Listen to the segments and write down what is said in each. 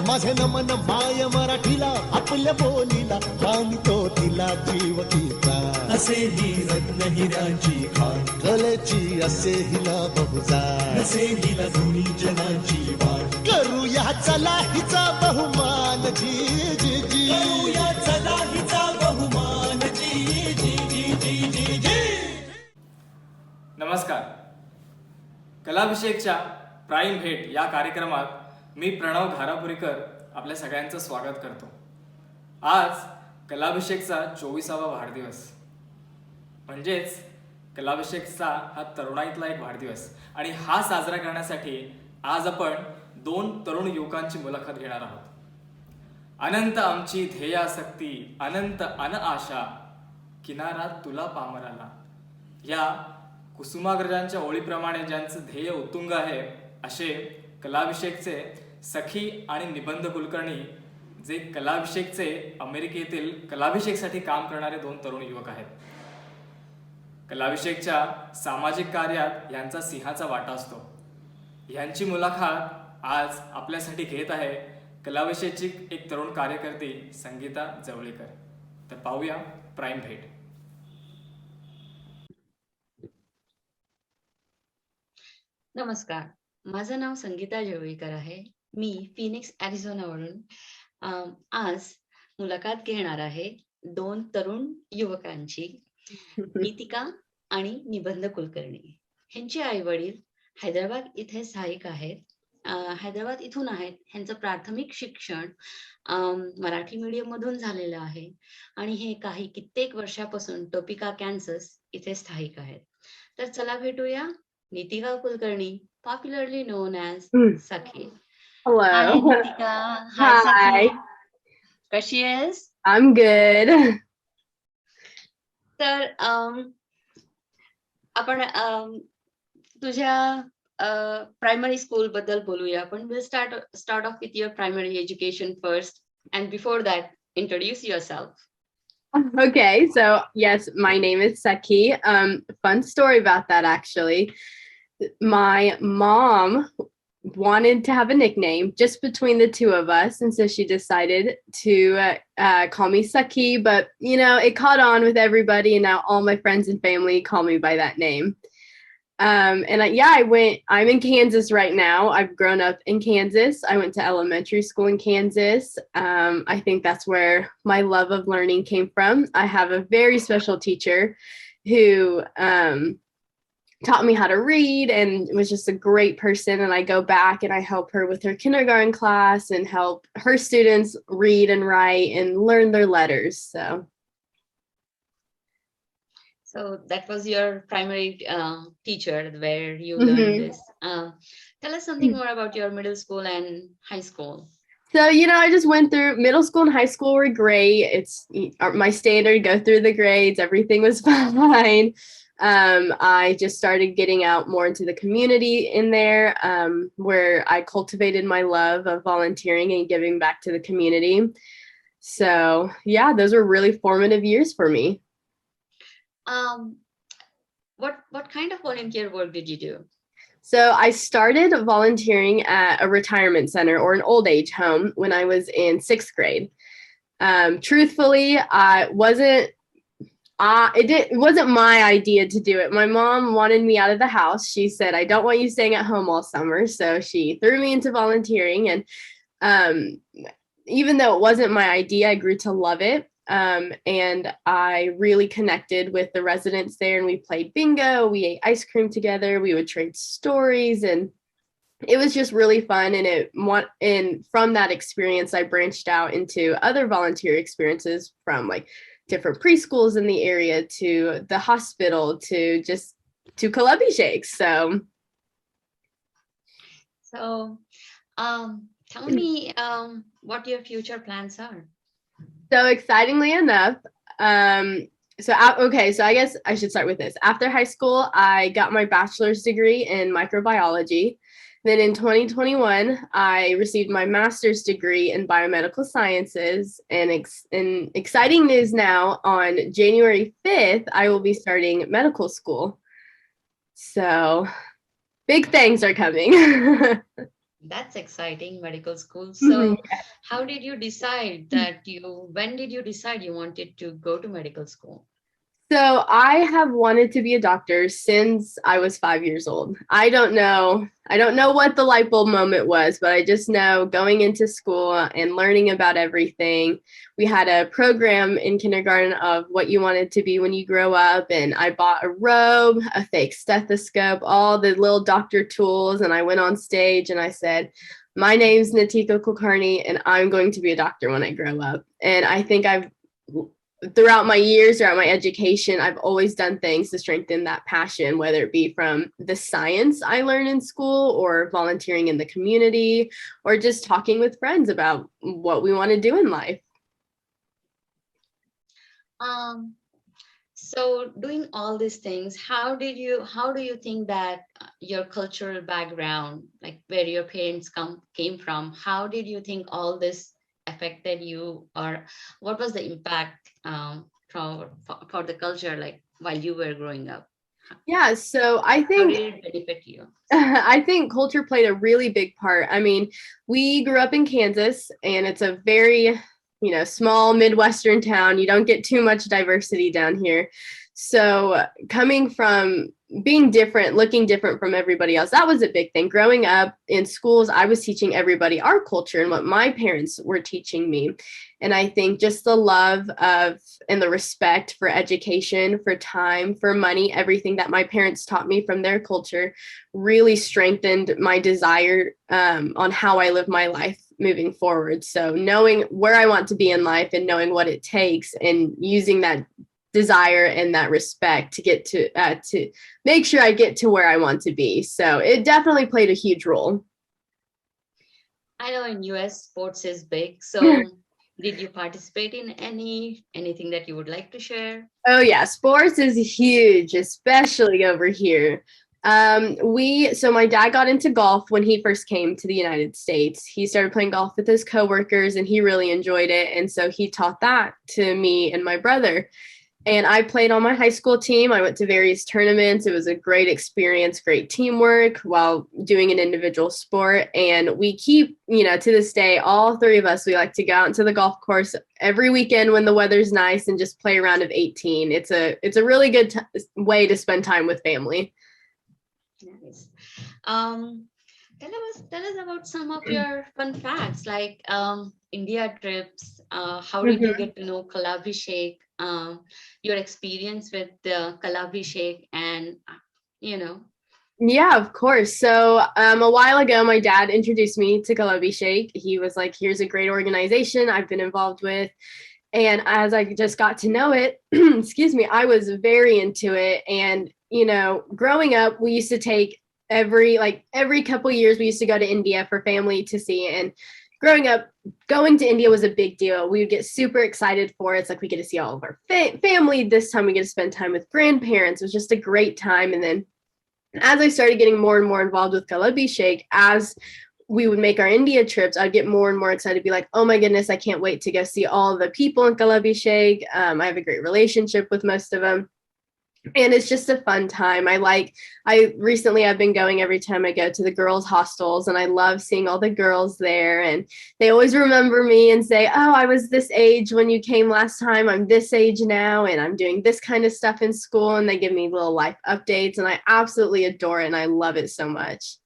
माझे नमन माय मराठीला, आपल्या बोलीला मानितो तिला जीव गीता. असे ही रत्न हिराची खाण, कलेची असे हिला बहुजार, असे हिला दोन्ही जनाची वाट. करूया चला हिचा बहुमान जी जी जी. करूया चला हिचा बहुमान जी जी जी जी जी जी. नमस्कार. कलाभिषेकच्या प्राईम भेट या कार्यक्रमात मी प्रणव घारापुरीकर आपल्या सगळ्यांचं स्वागत करतो. आज कलाभिषेकचा 24वा वाढदिवस, म्हणजेच कलाभिषेकचा हा तरुणाईतला एक वाढदिवस, आणि हा साजरा करण्यासाठी आज आपण 2 तरुण युवकांची मुलाखत घेणार आहोत. अनंत आमची ध्येयासक्ती, अनंत अन आशा, किनारा तुला पामराला, या कुसुमाग्रजांच्या ओळीप्रमाणे ज्यांचं ध्येय उत्तुंग आहे, असे कलाभिषेकचे सखी आणि निबंध कुलकर्णी, जे कलाभिषेकचे अमेरिकेतील कलाभिषेकसाठी काम करणारे 2 तरुण युवक आहेत. कलाभिषेकच्या सामाजिक कार्यात यांचा सिंहाचा वाटा असतो. यांची मुलाखत आज आपल्यासाठी घेत आहे कलाभिषेकची एक तरुण कार्यकर्ती संगीता जवळीकर. तर पाहूया प्राईम भेट. नमस्कार, माझं नाव संगीता जवळीकर आहे. मी फिनिक्स ॲरिझोनावरून आज मुलाखत घेणार आहे 2 तरुण युवकांची, नितिका आणि निबंध कुलकर्णी. ह्यांचे आई वडील हैदराबाद इथे स्थायिक आहेत. हैदराबाद इथून आहेत. ह्यांचं प्राथमिक शिक्षण मराठी मीडियम मधून झालेलं आहे आणि हे कित्येक वर्षापासून टोपिका कॅन्सस इथे स्थायिक आहेत. तर चला भेटूया Nitika Kulkarni, popularly known as Sakhi. Hello. Hi Nitika. Hi Sakhi. कशी आहेस? I'm good. तर आपण तुझ्या प्रायमरी स्कूल बद्दल बोलूया. आपण we'll start off with your primary education first, and before that introduce yourself. Okay, so yes, my name is Sakhi. Fun story about that actually. My mom wanted to have a nickname just between the two of us, and so she decided to call me Sakhi, but you know, it caught on with everybody, and now all my friends and family call me by that name. I'm in Kansas right now. I've grown up in Kansas. I went to elementary school in Kansas. I think that's where my love of learning came from. I have a very special teacher who taught me how to read and was just a great person. And I go back and I help her with her kindergarten class and help her students read and write and learn their letters. So that was your primary teacher where you learned this. Tell us something more about your middle school and high school. So, you know, I just went through middle school and high school were great. It's my standard, go through the grades. Everything was fine. I just started getting out more into the community in there, where I cultivated my love of volunteering and giving back to the community. So yeah, those were really formative years for me. What kind of volunteer work did you do? So I started volunteering at a retirement center or an old age home when I was in 6th grade. Truthfully, it wasn't my idea to do it. My mom wanted me out of the house. She said, I don't want you staying at home all summer. So she threw me into volunteering. And even though it wasn't my idea, I grew to love it. And I really connected with the residents there, and we played bingo. We ate ice cream together. We would trade stories, and it was just really fun. And from that experience, I branched out into other volunteer experiences, from like different preschools in the area to the hospital to Kalabishake. So tell me what your future plans are. So excitingly enough, so I guess I should start with this. After high school, I got my bachelor's degree in microbiology. Then in 2021, I received my master's degree in biomedical sciences. And exciting news now, on January 5th, I will be starting medical school. So big things are coming. That's exciting, medical school. Mhm. So, how did you decide that when did you decide you wanted to go to medical school? So I have wanted to be a doctor since I was 5 years old. I don't know. I don't know what the light bulb moment was, but I just know going into school and learning about everything. We had a program in kindergarten of what you wanted to be when you grow up. And I bought a robe, a fake stethoscope, all the little doctor tools. And I went on stage and I said, my name's Nitika Kulkarni, and I'm going to be a doctor when I grow up. And I think throughout my years, throughout my education, I've always done things to strengthen that passion, whether it be from the science I learned in school or volunteering in the community or just talking with friends about what we want to do in life. Um, so doing all these things, how do you think that your cultural background, like where your parents came from, how did you think all this affected you, or what was the impact for the culture, like while you were growing up? Yeah, so I How think did it benefit you? I think culture played a really big part. I mean, we grew up in Kansas and it's a very, small Midwestern town. You don't get too much diversity down here. So coming from being different, looking different from everybody else, that was a big thing. Growing up in schools, I was teaching everybody our culture and what my parents were teaching me. And I think just the love of and the respect for education, for time, for money, everything that my parents taught me from their culture really strengthened my desire on how I live my life moving forward. So knowing where I want to be in life and knowing what it takes and using that desire and that respect to get to make sure I get to where I want to be. So it definitely played a huge role. I know in US sports is big, so did you participate in anything that you would like to share? Oh yeah, sports is huge, especially over here. So my dad got into golf when he first came to the United States. He started playing golf with his coworkers and he really enjoyed it. And so he taught that to me and my brother. And I played on my high school team. I went to various tournaments. It was a great experience, great teamwork while doing an individual sport. And we keep, to this day, all three of us, we like to go out into the golf course every weekend when the weather's nice and just play a round of 18. It's a really good way to spend time with family. Nice. Tell us about some of your fun facts, like India trips. How did you get to know Kalabhishek? Your experience with the Kalabhishek, and Yeah, of course. So a while ago, my dad introduced me to Kalabhishek. He was like, here's a great organization I've been involved with. And as I just got to know it, excuse me, I was very into it. And, growing up, we used to take every couple years, we used to go to India for family to see. And growing up, going to India was a big deal. We would get super excited for it. It's like we get to see all of our family. This time we get to spend time with grandparents. It was just a great time. And then as I started getting more and more involved with Kalabhishek, as we would make our India trips, I'd get more and more excited to be like, oh my goodness, I can't wait to go see all the people in Kalabhishek. I have a great relationship with most of them. And it's just a fun time. I've been going every time I go to the girls' hostels, and I love seeing all the girls there. And they always remember me and say, oh, I was this age when you came last time. I'm this age now, and I'm doing this kind of stuff in school. And they give me little life updates, and I absolutely adore it. And I love it so much.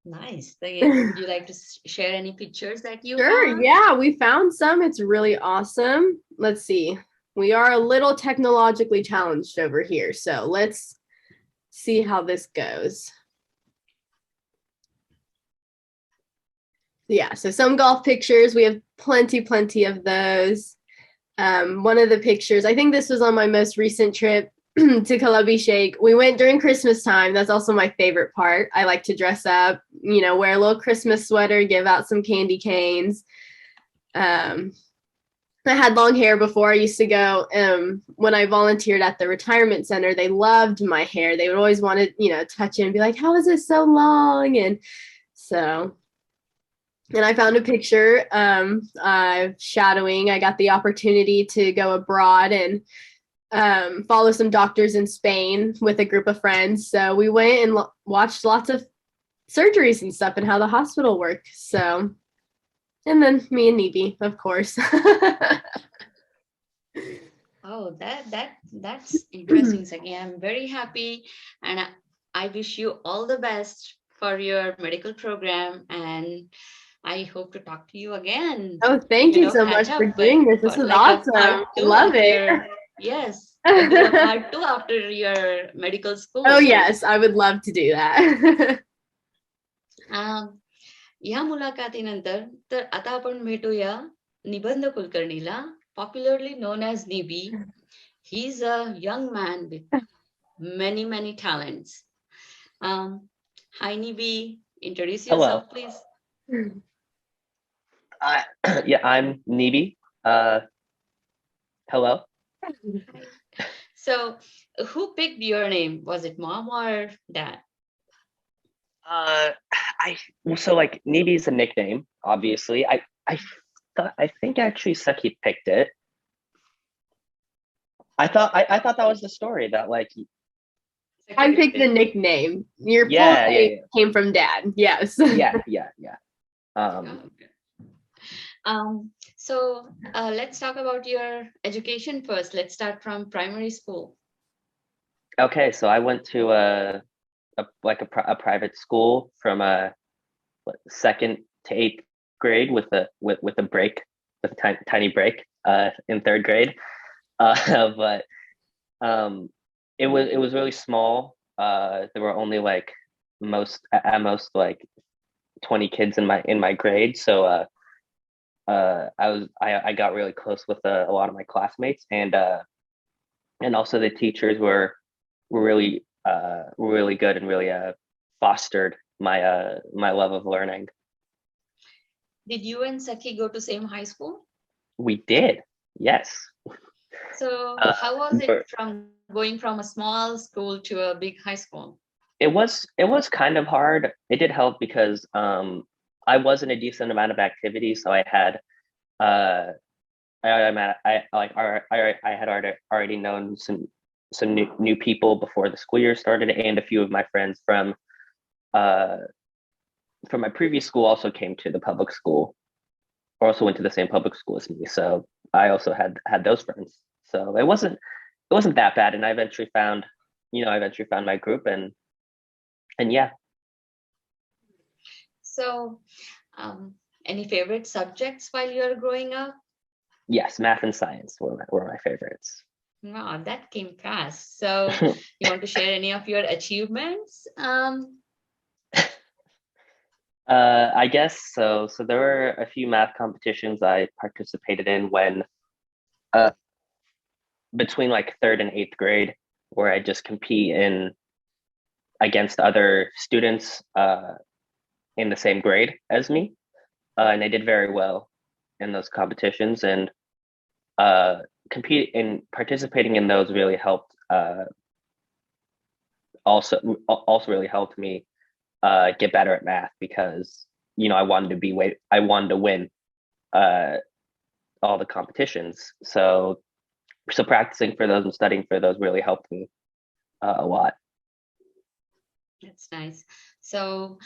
nice. Would you like to share any pictures that you Sure. found? Yeah, we found some. It's really awesome. Let's see. We are a little technologically challenged over here. So let's see how this goes. Yeah, so some golf pictures. We have plenty of those. One of the pictures, I think this was on my most recent trip to Kalabhishek. We went during Christmas time. That's also my favorite part. I like to dress up, wear a little Christmas sweater, give out some candy canes. I had long hair before. I used to go when I volunteered at the retirement center. They loved my hair. They would always want to, touch it and be like, how is it so long? And I found a picture shadowing. I got the opportunity to go abroad and follow some doctors in Spain with a group of friends. So we went and watched lots of surgeries and stuff and how the hospital works. So, and then me and Nibi, of course. Oh, that's interesting, Saki. I'm very happy, and I wish you all the best for your medical program, and I hope to talk to you again. Oh, thank you so Catch much for up doing this. This for is like a awesome. part two Love of it. your yes, do a part two after your medical school. Oh, yes, I would love to do that. या मुलाखतीनंतर तर आता आपण भेटूया निबंध कुलकर्णीला, popularly known as Nibi. He is a young man with many talents. Hi Nibi, introduce Hello. yourself please. Yeah, I'm Nibi. Hello. So who picked your name? Was it mom or dad? So like Nibi is a nickname, obviously. I think actually Seki picked it. I thought that was the story that like I picked the nickname. Your full Yeah, name came from Dad. Yes. yeah. Okay. So let's talk about your education first. Let's start from primary school. Okay, so I went to a private school from second to eighth grade with a break, with a tiny break in third grade. But it was really small. There were only like at most like 20 kids in my grade. So I got really close with a lot of my classmates, and also the teachers were really good and really fostered my love of learning. Did you and Saki go to same high school? We did, yes. So how was it from going from a small school to a big high school? It was kind of hard. It did help because I was in a decent amount of activities, so I had I had already known some new people before the school year started, and a few of my friends from my previous school also came to the public school, or also went to the same public school as me. So I also had those friends. So it wasn't that bad, and I eventually found my group, and yeah. So any favorite subjects while you were growing up? Yes, math and science were my favorites. Wow, that came fast. So you want to share any of your achievements? I guess so. So there were a few math competitions I participated in when between like third and eighth grade, where I just compete against other students in the same grade as me, and I did very well in those competitions, and participating in those really helped. Also really helped me get better at math, because I wanted to win all the competitions. So practicing for those and studying for those really helped me a lot. That's nice. So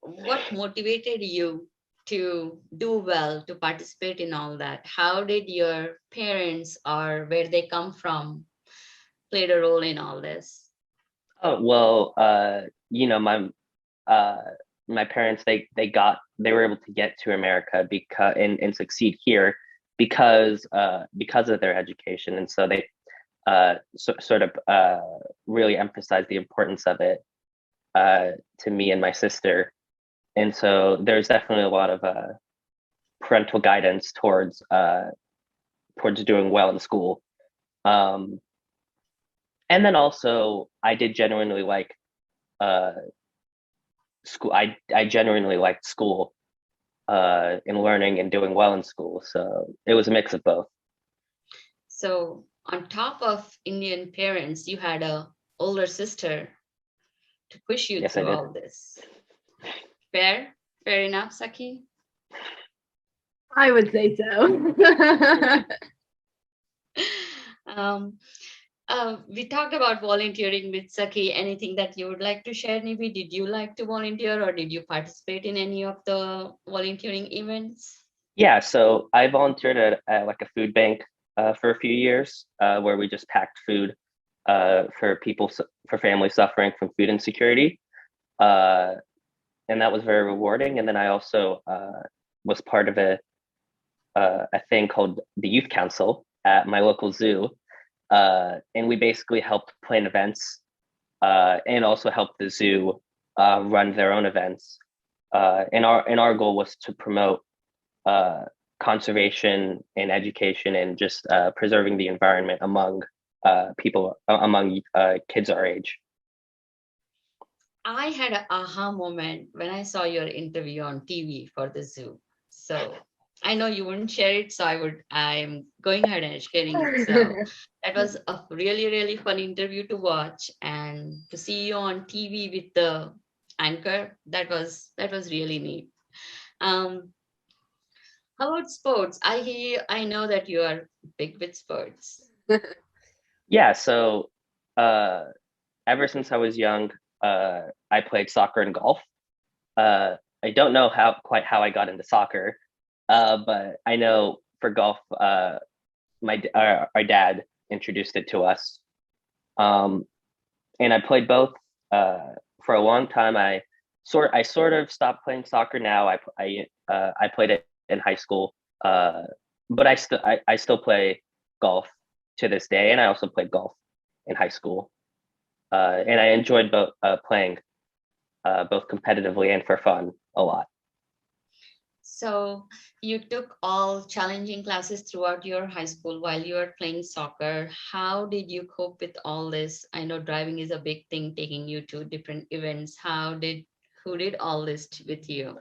what motivated you to do well, to participate in all that? How did your parents, or where they come from, played a role in all this? Oh, well, my parents, they were able to get to America and succeed here because of their education, and so they sort of really emphasized the importance of it to me and my sister. And so there's definitely a lot of parental guidance towards doing well in school. And then also I did genuinely like school. I genuinely liked school and learning and doing well in school. So it was a mix of both. So on top of Indian parents, you had a older sister to push you Yes, through I did. all this. Fair enough, Saki? I would say so. We talked about volunteering with Saki. Anything that you would like to share, Nibi? Did you like to volunteer or did you participate in any of the volunteering events? Yeah, so I volunteered at like a food bank for a few years, where we just packed food for for families suffering from food insecurity, uh, and that was very rewarding. And then I also was part of a thing called the Youth Council at my local zoo, and we basically helped plan events and also helped the zoo run their own events. And our goal was to promote uh, conservation and education and just preserving the environment among people among kids our age. I had an aha moment when I saw your interview on TV for the zoo. So I know you wouldn't share it, so I'm going ahead and sharing it. So that was a really, really fun interview to watch, and to see you on TV with the anchor, that was really neat. Um, how about sports? I know that you are big with sports. Yeah, so uh, ever since I was young, I played soccer and golf. Uh, I don't know how I got into soccer, but I know for golf, our dad introduced it to us, um, and I played both for a long time. I sort of stopped playing soccer now. I played it in high school, but I still play golf to this day, and I also played golf in high school, and I enjoyed both playing both competitively and for fun a lot. So you took all challenging classes throughout your high school while you were playing soccer. How did you cope with all this? I know driving is a big thing, taking you to different events. Who did all this with you?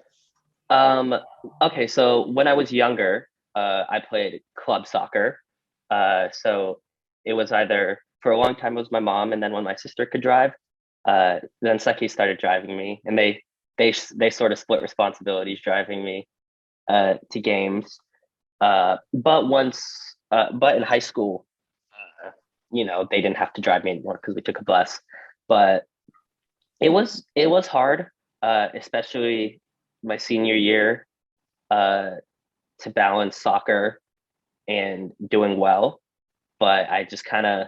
Um, okay, so when I was younger, I played club soccer. So it was either for a long time it was my mom, and then when my sister could drive, then Seki started driving me, and they sort of split responsibilities driving me to games. But in high school, they didn't have to drive me anymore because we took a bus. But it was hard, especially my senior year, uh, to balance soccer and doing well. But I just kind of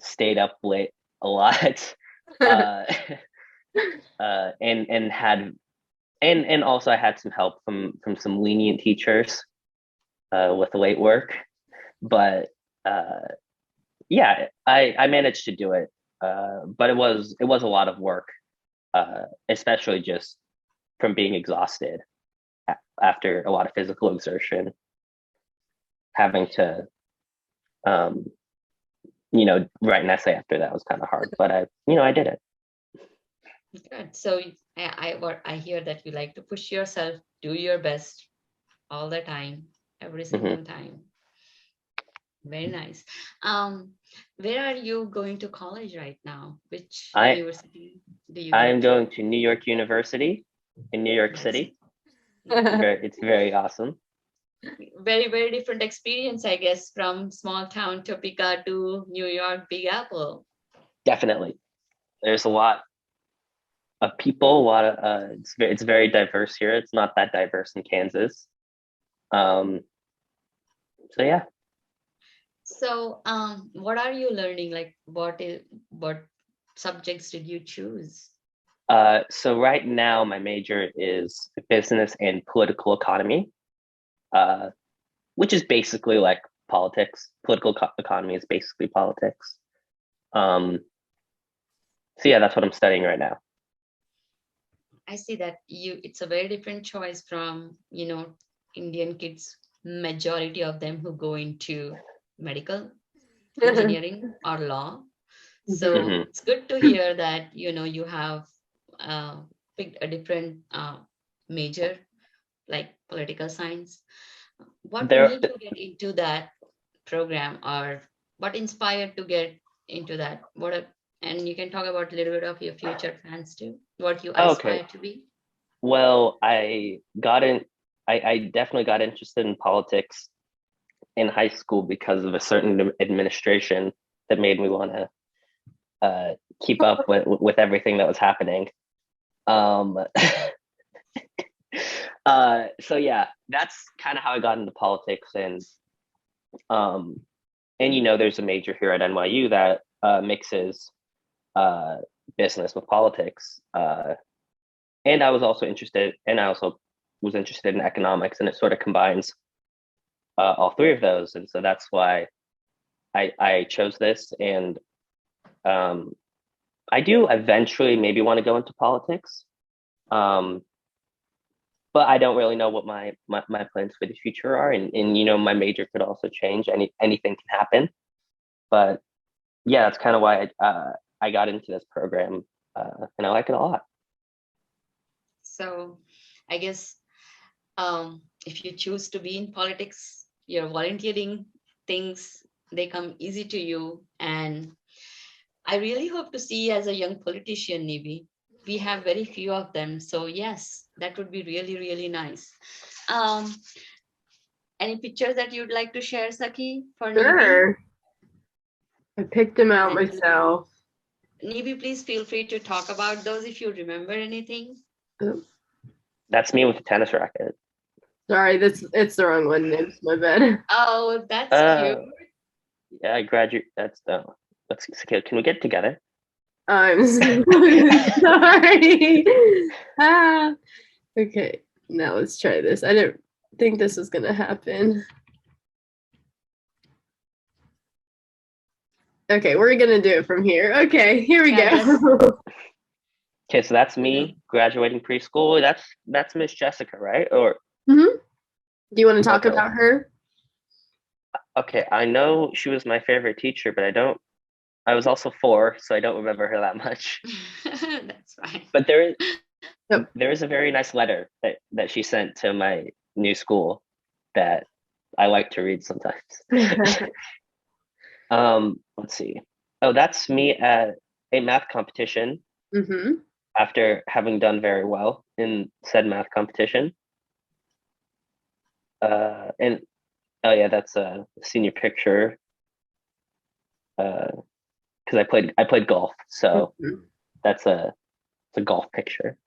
stayed up late a lot, uh, and had and also I had some help from some lenient teachers with late work. But yeah, I managed to do it, but it was a lot of work, especially just from being exhausted after a lot of physical exertion, having to um, write an essay after that was kind of hard, but I did it. Good. So what I hear that you like to push yourself, do your best all the time, every Hmm. single time. Very nice. Um, where are you going to college right now? Which I university do you I go am to? going to New York University in New York Nice. City. It's very awesome. Very, very different experience, I guess, from small town Topeka to New York, Big Apple. Definitely, there's a lot of people. A lot of it's very diverse here. It's not that diverse in Kansas. Um, so yeah. So, what are you learning? Like, what subjects did you choose? So right now my major is business and political economy, uh, which is basically like politics. Economy is basically politics. Um, so yeah, that's what I'm studying right now. I see that it's a very different choice from, Indian kids, majority of them who go into medical, engineering, or law. So Hmm. it's good to hear that, you have uh, picked a different major like political science. What There, made you get into that program, or what inspired to get into that? And you can talk about a little bit of your future plans too, what you okay. aspire to be. Well, I definitely got interested in politics in high school because of a certain administration that made me want to keep up with everything that was happening. Um, so yeah, that's kind of how I got into politics, um, and there's a major here at NYU that mixes business with politics, and I was also interested, and I also was interested in economics, and it sort of combines all three of those, and so that's why I chose this, and I do eventually maybe want to go into politics. But I don't really know what my plans for the future are, and my major could also change. Anything can happen, but yeah, that's kind of why I got into this program, and I like it a lot. So I guess if you choose to be in politics, your volunteering things, they come easy to you. And I really hope to see you as a young politician, Nibi. We have very few of them. So yes, that would be really, really nice. Any pictures that you'd like to share, Saki, for Nibi? Sure. I picked them out myself. Nibi, please feel free to talk about those if you remember anything. That's me with a tennis racket. Sorry, it's the wrong one, Nibs. My bad. Oh, that's cute. Yeah, I graduate. That's can we get together? I'm sorry. Okay, now let's try this. I didn't think this was gonna happen. Okay, we're gonna do it from here. Okay, here we go. Okay, so that's me graduating preschool. That's Miss Jessica, right? Or Do you want to talk about her? Okay, I know she was my favorite teacher, but I was also 4, so I don't remember her that much. That's fine. But there is a very nice letter that she sent to my new school that I like to read sometimes. Let's see. Oh, that's me at a math competition after having done very well in said math competition. And oh yeah, that's a senior picture. Because I played golf, so that's a golf picture.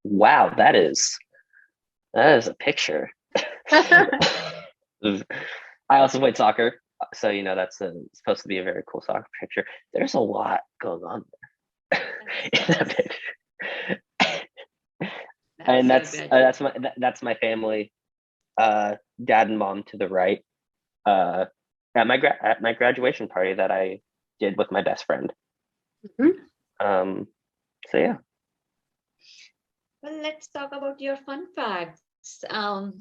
Wow, that is a picture. I also played soccer, so that's supposed to be a very cool soccer picture. There's a lot going on there in that picture. And that's my family, dad and mom to the right, at my graduation party that I did with my best friend. So yeah. Well, let's talk about your fun facts. Tell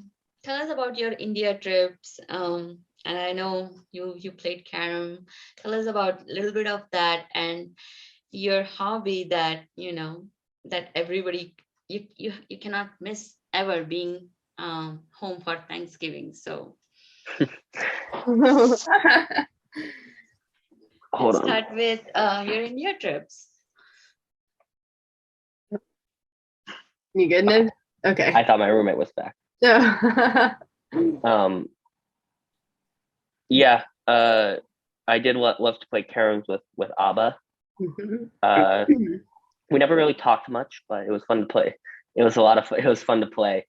us about your India trips. And I know you played carom. Tell us about a little bit of that and your hobby that that everybody you cannot miss ever, being home for Thanksgiving. So Hold on. Start with your India trips. You good, Nib? Okay. I thought my roommate was back. Yeah. I did love to play caroms with Abba. We never really talked much, but it was fun to play. It was a lot of fun. It was fun to play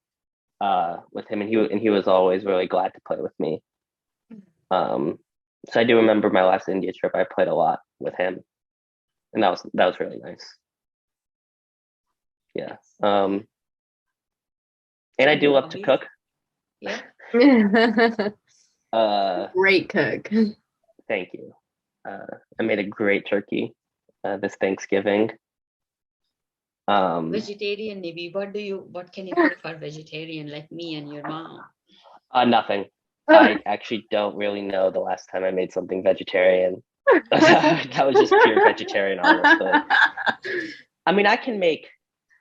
with him, and he was always really glad to play with me. So I do remember my last India trip. I played a lot with him, and that was really nice. Yeah. And I do love to cook. Yeah. Great cook. Thank you. I made a great turkey this Thanksgiving. Vegetarian, maybe. What can you cook for vegetarian, like me and your mom? Nothing. I actually don't really know the last time I made something vegetarian. That was just pure vegetarian, honestly. I mean, I can make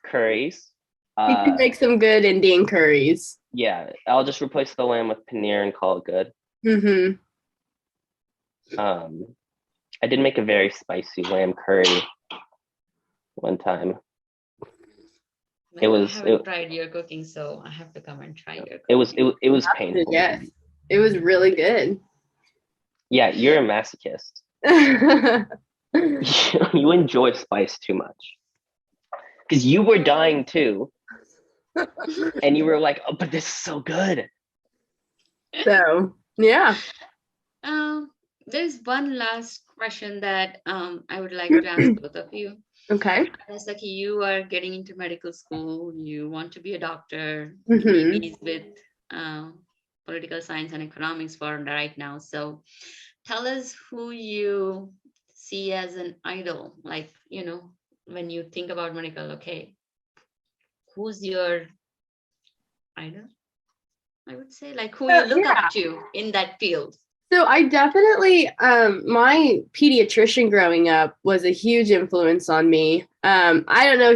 curries. You can make some good Indian curries. Yeah, I'll just replace the lamb with paneer and call it good. I did make a very spicy lamb curry one time. I haven't tried your cooking, so I have to come and try your cooking. It was painful. Yes. It was really good. Yeah, you're a masochist. You enjoy spice too much. Because you were dying too, and you were like, "Oh, but this is so good." So yeah. There's one last question that I would like to ask both of you. Okay. As like you are getting into medical school, you want to be a doctor, Mhm. maybe it's with political science and economics for right now. So tell us who you see as an idol. Like, you know, when you think about medical, okay, who's your idol? I would say like who you look Yeah. up to in that field. So I definitely my pediatrician growing up was a huge influence on me. I don't know,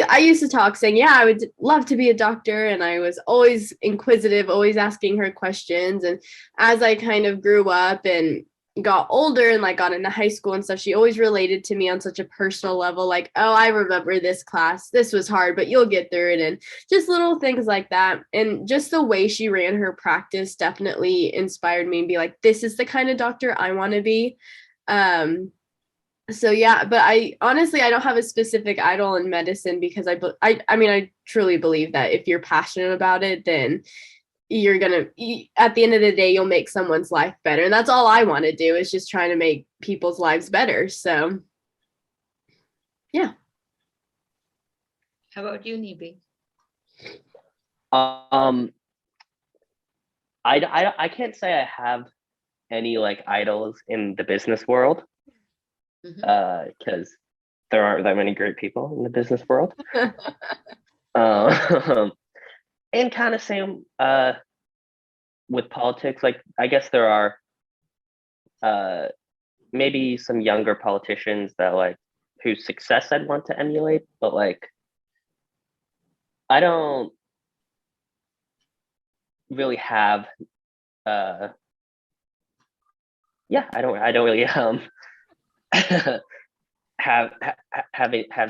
I used to talk saying, yeah, I would love to be a doctor, and I was always inquisitive, always asking her questions. And as I kind of grew up and got older and like got into high school and stuff, she always related to me on such a personal level, like, oh, I remember this class, this was hard, but you'll get through it, and just little things like that. And just the way she ran her practice definitely inspired me and be like, this is the kind of doctor I want to be. So yeah, but I honestly, I don't have a specific idol in medicine, because I mean, I truly believe that if you're passionate about it, then you're gonna, at the end of the day, you'll make someone's life better. And that's all I want to do, is just trying to make people's lives better. So yeah. How about you, Nibi? I can't say I have any like idols in the business world, because there aren't that many great people in the business world. And kind of same with politics. Like, I guess there are maybe some younger politicians that like whose success I'd want to emulate, but like I don't really have yeah, I don't really have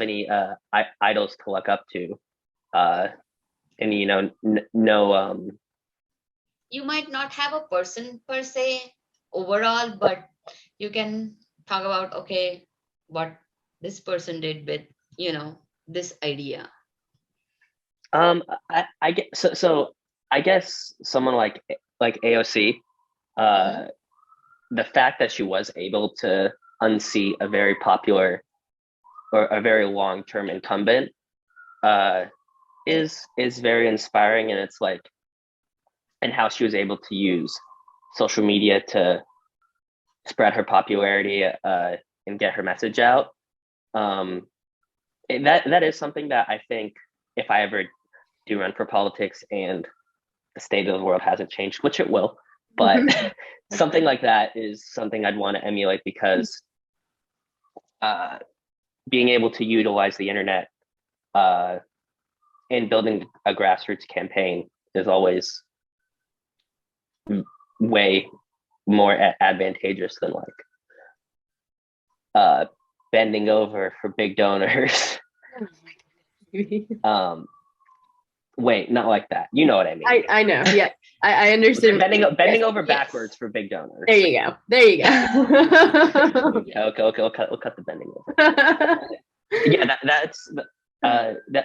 any idols to look up to, and you know, no You might not have a person per se overall, but you can talk about, okay, what this person did with, you know, this idea. I get so I guess someone like AOC, the fact that she was able to unseat a very popular or a very long-term incumbent is very inspiring. And it's like, and how she was able to use social media to spread her popularity and get her message out. That is something that I think, if I ever do run for politics and the state of the world hasn't changed, which it will, but something like that is something I'd want to emulate, because being able to utilize the internet and building a grassroots campaign is always way more advantageous than like bending over for big donors. Wait, not like that. You know what I mean. I know. Yeah, I understand. Bending over backwards for big donors. There you go. There you go. Yeah, okay. We'll cut the bending over. Yeah,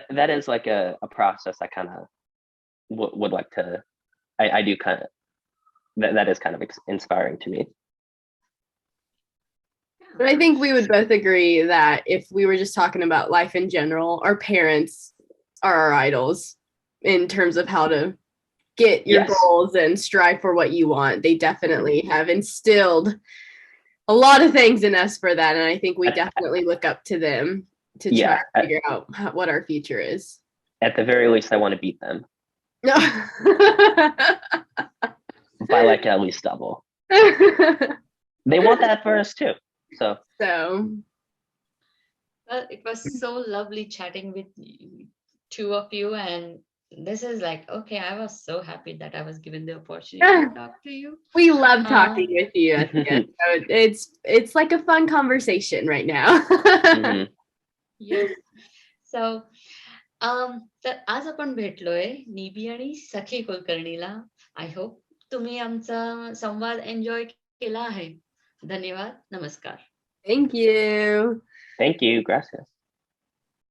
that is like a process I kind of would like to. I do kind of that is kind of inspiring to me. But I think we would both agree that if we were just talking about life in general, our parents are our idols in terms of how to get your goals and strive for what you want. They definitely have instilled a lot of things in us for that. And I think we definitely look up to them to try to figure out what our future is. At the very least, I want to beat them. No. By like at least double. They want that for us too. So. Well, it was so lovely chatting with two of you, and this is like, okay, I was so happy that I was given the opportunity to talk to you. We love talking with you. So it's like a fun conversation right now. Yes. So तर आज आपण भेटलोय निबी आणि सखी कुलकर्णीला. I hope तुम्ही आमचा संवाद enjoy केला आहे. धन्यवाद. नमस्कार. Thank you. Thank you. Gracias.